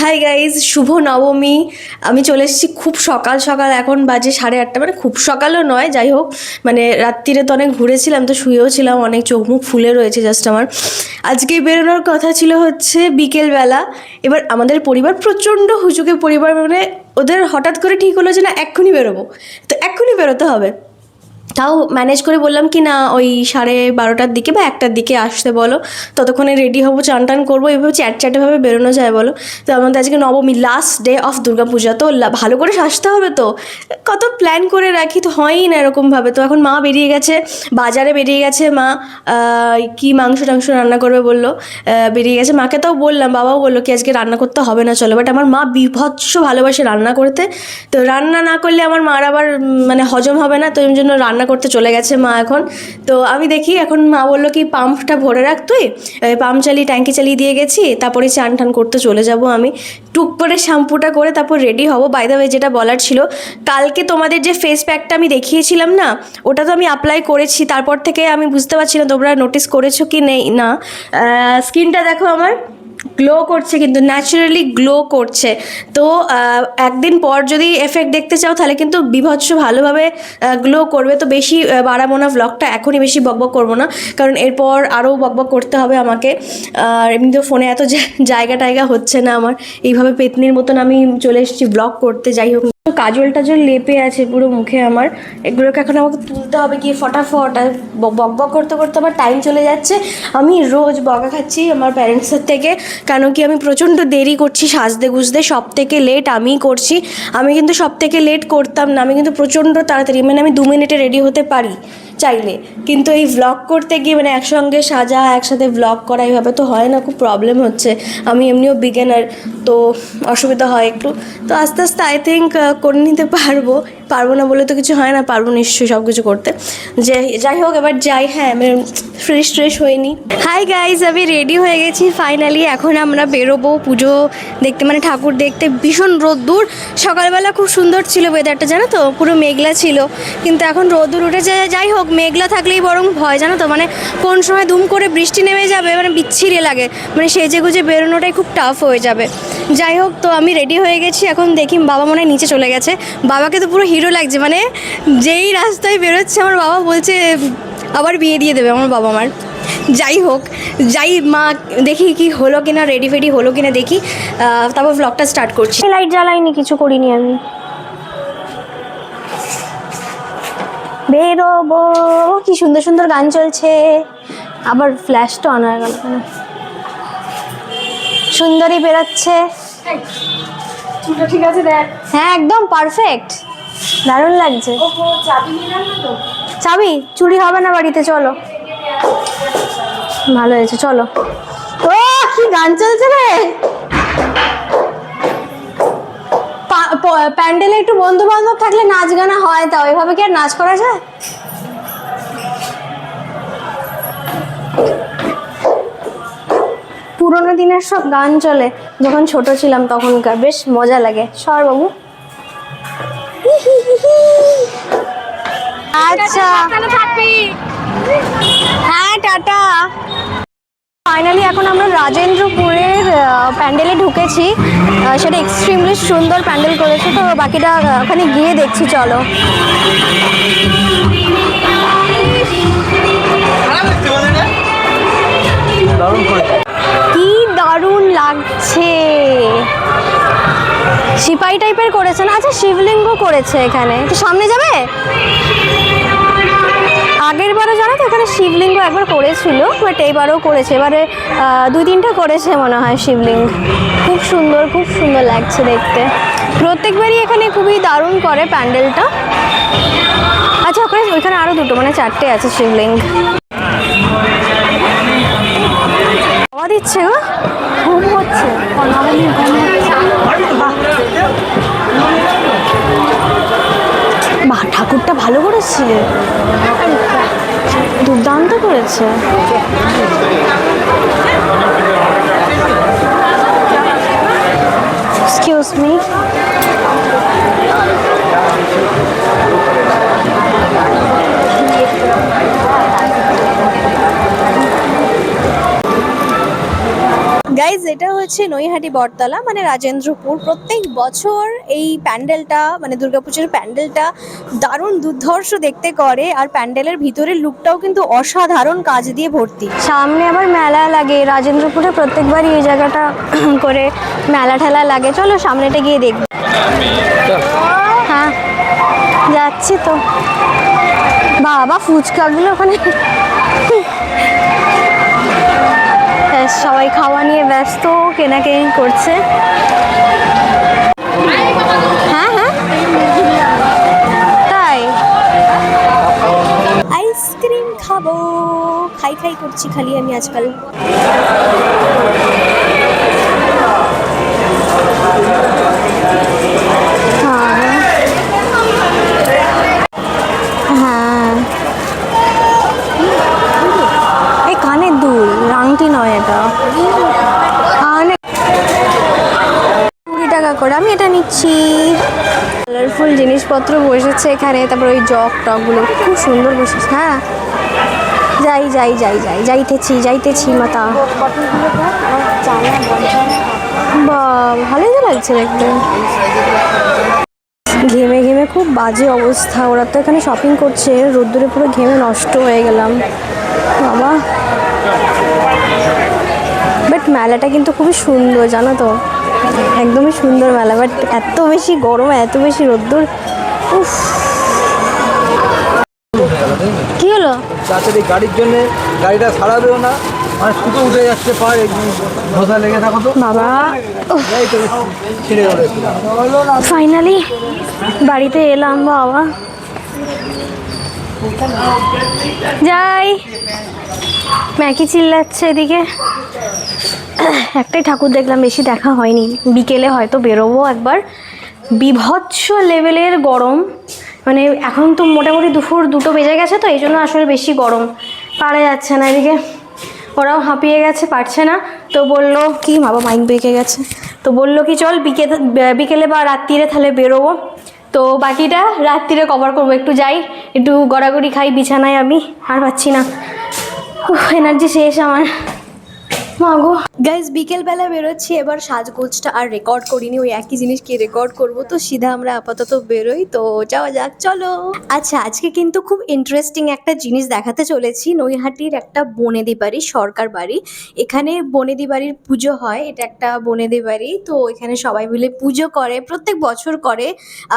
Hi guys, শুভ নবমী। আমি চলে এসেছি খুব সকাল সকাল, এখন বাজে 8:30, মানে খুব সকালও নয়, যাই হোক, মানে রাত্রিরে তো অনেক ঘুরেছিলাম, তো শুয়েও ছিলাম, অনেক চোখ মুখ ফুলে রয়েছে জাস্ট আমার। আজকে বেরোনোর কথা ছিল হচ্ছে বিকেলবেলা। এবার আমাদের পরিবার প্রচণ্ড হুজুকে পরিবার, মানে ওদের হঠাৎ করে ঠিক হলো যে না এক্ষুনি বেরোবো, তো এক্ষুনি বেরোতে হবে। তাও ম্যানেজ করে বললাম কি না, ওই 12:30টার দিকে বা 1টার দিকে আসতে বলো, ততক্ষণে রেডি হবো, চান টান করবো, এভাবে চ্যাটভাবে বেরোনো যায় বলো। তো আমাদের আজকে নবমী, লাস্ট ডে অফ দুর্গাপূজা, তো ভালো করে সাজতে হবে, তো কত প্ল্যান করে রাখি, তো হয়ই না এরকমভাবে। তো এখন মা বেরিয়ে গেছে, বাজারে বেরিয়ে গেছে মা, কি মাংস টাংস রান্না করবে বললো, বেরিয়ে গেছে। মাকে তাও বললাম, বাবাও বললো কি আজকে রান্না করতে হবে না চলো, বাট আমার মা বিভৎস ভালোবাসে রান্না করতে, তো রান্না না করলে আমার মার আবার মানে হজম হবে না, তো এই জন্য রান্না করতে চলে গেছে মা এখন। তো আমি দেখি, এখন মা বললো কি পাম্পটা ভরে রাখ তুই, পাম্প চালিয়ে ট্যাঙ্কি চালিয়ে দিয়ে গেছি, তারপরে চান টান করতে চলে যাব আমি। টুক করে শ্যাম্পুটা করে তারপর রেডি হব। বাই দ্য ওয়ে, যেটা বলার ছিল, কালকে তোমাদের যে ফেস প্যাকটা আমি দেখিয়েছিলাম না, ওটা তো আমি অ্যাপ্লাই করেছি, তারপর থেকে আমি বুঝতে পারছি না তোমরা নোটিস করেছো কি নেই না। স্কিনটা দেখো আমার গ্লো করছে, কিন্তু ন্যাচারালি গ্লো করছে। তো একদিন পর যদি এফেক্ট দেখতে চাও তাহলে কিন্তু বিভৎস ভালোভাবে গ্লো করবে। তো বেশি বাড়াবো না ব্লগটা, এখনই বেশি বকবক করবো না, কারণ এরপর আরও বকবক করতে হবে আমাকে। আর এমনিতেও ফোনে এত জায়গা টায়গা হচ্ছে না আমার, এইভাবে পেতনির মতন আমি চলে এসেছি ব্লগ করতে। যাই হোক, কাজল টাজল লেপে আছে পুরো মুখে আমার, এগুলোকে এখন আমাকে তুলতে হবে গিয়ে ফটাফট। আর বকবক করতে করতে আমার টাইম চলে যাচ্ছে। আমি রোজ বকা খাচ্ছি আমার প্যারেন্টসের থেকে, কেন কি আমি প্রচণ্ড দেরি করছি সাজতে গুজতে, সব থেকে লেট আমিই করছি। আমি কিন্তু সব থেকে লেট করতাম না, আমি কিন্তু প্রচণ্ড তাড়াতাড়ি, মানে আমি 2 মিনিটে রেডি হতে পারি চাইলে, কিন্তু এই ভ্লগ করতে গিয়ে মানে একসঙ্গে সাজা একসাথে ভ্লগ করা এইভাবে তো হয় না, খুব প্রবলেম হচ্ছে। আমি এমনিও বিগিনার, তো অসুবিধা হয় একটু। তো আস্তে আস্তে আই থিঙ্ক করে নিতে পারবো না বলে তো কিছু হয় না, পারবো নিশ্চয়ই সব কিছু করতে। যাই হোক, এবার যাই। হ্যাঁ, আমি ফ্রেশ হয়নি। হাই গাইজ, আমি রেডি হয়ে গেছি ফাইনালি। এখন আমরা বেরোবো পুজো দেখতে, মানে ঠাকুর দেখতে। ভীষণ রোদ্দুর, সকালবেলা খুব সুন্দর ছিল ওয়েদারটা, জানো তো, পুরো মেঘলা ছিল, কিন্তু এখন রোদ্দুর উঠেছে। যাই হোক, মেঘলা থাকলেই বরং ভয়, জানো তো, মানে কোন সময় দুম করে বৃষ্টি নেমে যাবে, মানে বিচ্ছিরি লাগে, মানে সেজে গুজে বেরোনোটাই খুব টাফ হয়ে যাবে। যাই হোক, তো আমি রেডি হয়ে গেছি, এখন দেখি বাবা মনে হয় নিচে চলে গেছে। বাবাকে তো পুরো হিরো লাগছে, মানে যেই রাস্তায় বেরোচ্ছে আমার বাবা বলছে আবার বিয়ে দিয়ে দেবে আমার বাবা আমার। যাই হোক, মা দেখি কি হলো কিনা, রেডি ফেডি হলো কিনা দেখি, তারপর ভ্লগটা স্টার্ট করছি। লাইট জ্বালাইনি, কিছু করিনি আমি। বেরোবো, কি সুন্দর সুন্দর গান চলছে, আবার ফ্ল্যাশটা অন হয়ে গেল কেন? সুন্দরী বেরোচ্ছে, ঠিক আছে দেখ। হ্যাঁ, একদম পারফেক্ট, দারুণ লাগছে। চাবি চুরি হবে না বাড়িতে, চলো। ভালো হয়েছে, চলো। ও কি গান চলছে রে! প্যান্ডেলে একটু বন্ধু বান্ধব থাকলে নাচ গানা হয়, তা ওইভাবে কি আর নাচ করা যায়? পুরোনো দিনের সব গান চলে, যখন ছোট ছিলাম তখনকার, বেশ মজা লাগে। সর বাবু। আচ্ছা, হ্যাঁ, টাটা। ফাইনালি এখন আমরা রাজেন্দ্রপুরের প্যান্ডেলে ঢুকেছি, সেটা এক্সট্রিমলি সুন্দর প্যান্ডেল করেছে, তো বাকিটা ওখানে গিয়ে দেখছি, চলো। কি দারুণ লাগছে, সিপাহি টাইপের করেছে না? আচ্ছা, শিবলিঙ্গ করেছে এখানে, তো সামনে যাবে। আগের বারও জানো তো এখানে শিবলিঙ্গ একবার করেছিল, বাট এইবারও করেছে, এবারে 2-3টা করেছে মনে হয় শিবলিঙ্গ। খুব সুন্দর লাগছে দেখতে, প্রত্যেকবারই এখানে খুবই দারুণ করে প্যান্ডেলটা। আচ্ছা, ওইখানে আরও 2টো, মানে 4টে আছে শিবলিঙ্গ। হাওয়া দিচ্ছে গো, ঘুম হচ্ছে, বাহ, ঠাকুরটা ভালো করেছে, দুর্দান্ত করেছে। এক্সকিউজ মি, গাইজ, এটা হচ্ছে নৈহাটি বটতলা, মানে রাজেন্দ্রপুর। প্রত্যেক বছর এই প্যান্ডেলটা, মানে দুর্গাপুজোর প্যান্ডেলটা দারুণ দুর্ধর্ষ দেখতে করে, আর প্যান্ডেলের ভিতরের লুকটাও কিন্তু অসাধারণ কাজ দিয়ে ভর্তি। সামনে আবার মেলা লাগে রাজেন্দ্রপুরে, প্রত্যেকবারই এই জায়গাটা করে মেলা ঠেলা লাগে। চলো সামনেটা গিয়ে দেখব। হ্যাঁ যাচ্ছি তো। বাবা ফুচকাগুলো ওখানে সবাই খাওয়া নিয়ে ব্যস্ত, কেনাকাটি করছে। হ্যাঁ হ্যাঁ তাই আইসক্রিম খাবো, খাই খাই করছি খালি আমি আজকাল। হ্যাঁ এই কানের দুল, আংটি নয় এটা, 20 টাকা করে। আমি এটা নিচ্ছি। কালারফুল জিনিসপত্র বসেছে এখানে, তারপর ওই জগ টকগুলো খুব সুন্দর বসেছে। হ্যাঁ যাইতেছি মাতা। বা ভালোই তো লাগছে দেখতে। ঘেমে ঘেমে খুব বাজে অবস্থা। ওরা তো এখানে শপিং করছে, রোদ্দুরে পুরো ঘেমে নষ্ট হয়ে গেলাম বাবা। বাট মেলাটা কিন্তু খুবই সুন্দর জানো তো, একদমই সুন্দর মেলা। বাট এত বেশি গরম, এত বেশি রোদ্দুর, উফ। কি হলো? তাড়াতাড়ি গাড়ির জন্য গাড়িটা সারাবেও না, মানে শুধু উঠে যাচ্ছে পায়ে ধসা লেগে থাকো তো বাবা। ছিঁড়ে গেল। ফাইনালি বাড়িতে এলাম বাবা। যাই, ম্যাকি চিল্লাচ্ছে এদিকে। একটাই ঠাকুর দেখলাম, বেশি দেখা হয়নি। বিকেলে হয়তো বেরোবো একবার। বিভৎস লেভেলের গরম, মানে এখন তো মোটামুটি দুপুর 2টো বেজে গেছে, তো এই জন্য আসলে বেশি গরম পারা যাচ্ছে না। এদিকে ওরাও হাঁপিয়ে গেছে, পারছে না। তো বললো কি, বাবা মাইক বেঁকে গেছে, তো বললো কি চল বিকেলে বা রাত্রিরে তাহলে বেরোবো। তো বাকিটা রাত্রিরে কভার করবো। একটু যাই, একটু গড়াগড়ি খাই বিছানায়। আমি আর পাচ্ছি না, এনার্জি শেষ আমার। মাগো গাইজ, বিকেলবেলা বেরোচ্ছি। এবার সাজগোজটা আর রেকর্ড করিনি, ওই একই জিনিসকে রেকর্ড করব। তো সিধা আমরা আপাতত বেরোই, তো যাওয়া যাক চলো। আচ্ছা, আজকে কিন্তু খুব ইন্টারেস্টিং একটা জিনিস দেখাতে চলেছি। নৈহাটির একটা বনেদি বাড়ি, সরকার বাড়ি। এখানে বনেদি বাড়ির পুজো হয়। এটা একটা বনেদি বাড়ি, তো এখানে সবাই মিলে পুজো করে, প্রত্যেক বছর করে।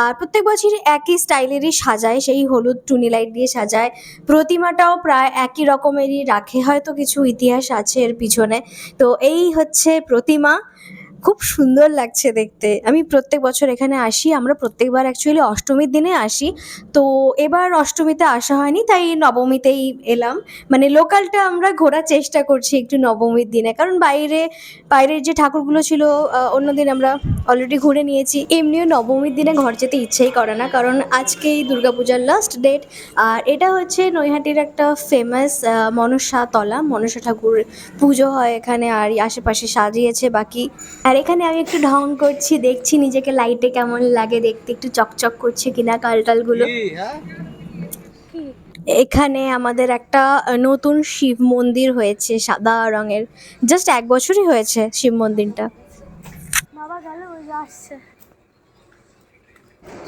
আর প্রত্যেক বছরই একই স্টাইলেরই সাজায়, সেই হলুদ টুনি লাইট দিয়ে সাজায়। প্রতিমাটাও প্রায় একই রকমেরই রাখে, হয়তো কিছু ইতিহাস আছে এর পিছনে। তো এই হচ্ছে প্রতিমা, খুব সুন্দর লাগছে দেখতে। আমি প্রত্যেক বছর এখানে আসি। আমরা প্রত্যেকবার অ্যাকচুয়ালি অষ্টমীর দিনে আসি, তো এবার অষ্টমীতে আসা হয়নি, তাই নবমীতেই এলাম। মানে লোকালটা আমরা ঘোরার চেষ্টা করছি একটু নবমীর দিনে, কারণ বাইরের যে ঠাকুরগুলো ছিল অন্যদিন আমরা অলরেডি ঘুরে নিয়েছি। এমনিও নবমীর দিনে ঘর যেতে ইচ্ছেই করে না, কারণ আজকেই দুর্গাপূজার লাস্ট ডেট। আর এটা হচ্ছে নৈহাটির একটা ফেমাস মনসা ঠাকুর পুজো হয় এখানে, আর আশেপাশে সাজিয়েছে বাকি। আর এখানে আমি একটু ঢং করছি, দেখছি নিজেকে লাইটে কেমন লাগে দেখতে, একটু চকচক করছে কিনা কালটালগুলো। এখানে আমাদের একটা নতুন শিব মন্দির হয়েছে সাদা রঙের, জাস্ট 1 বছরই হয়েছে শিব মন্দিরটা। বাবা গেল, ওই আসছে।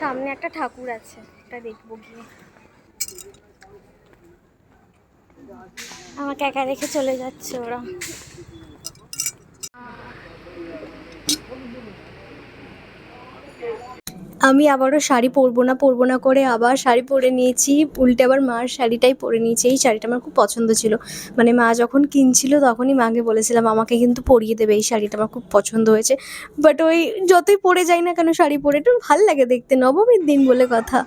সামনে একটা ঠাকুর আছে, এটা দেখবো গিয়ে। আমাকে একা রেখে চলে যাচ্ছে ওরা। আমি আবারও শাড়ি পরবো না করে আবার শাড়ি পরে নিয়েছি। উল্টে আবার মার শাড়িটাই পরে নিয়েছি। এই শাড়িটা আমার খুব পছন্দ ছিল, মানে মা যখন কিনছিল তখনই মাকে বলেছিলাম আমাকে কিন্তু পরিয়ে দেবে, এই শাড়িটা আমার খুব পছন্দ হয়েছে। বাট ওই যতই পরে যাই না কেন শাড়ি পরে একটু ভালো লাগে দেখতে, নবমীর দিন বলে কথা।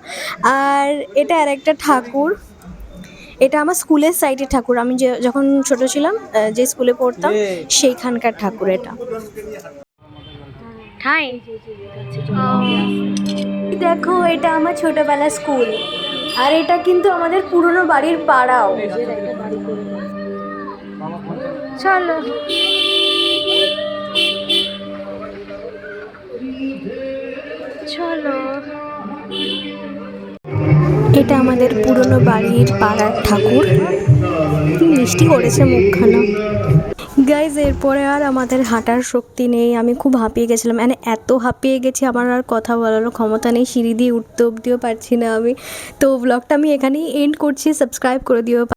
আর এটা আর একটা ঠাকুর, এটা আমার স্কুলের সাইডের ঠাকুর। আমি যখন ছোট ছিলাম, যে স্কুলে পড়তাম সেইখানকার ঠাকুর এটা। হাই, দেখো এটা আমার ছোটবেলার স্কুল, আর এটা কিন্তু আমাদের পুরনো বাড়ির পাড়াও। চলো চলো, এটা আমাদের পুরনো বাড়ির পাড়ার ঠাকুর। কি মিষ্টি করেছে মুখখানা। গাইজ এরপরে আর আমাদের হাঁটার শক্তি নেই, আমি খুব হাঁপিয়ে গেছিলাম, মানে এত হাঁপিয়ে গেছি আমার আর কথা বলারও ক্ষমতা নেই, সিঁড়ি দিয়ে উঠতে অবধিও পারছি না আমি। তো ব্লগটা আমি এখানেই এন্ড করছি, সাবস্ক্রাইব করে দিও।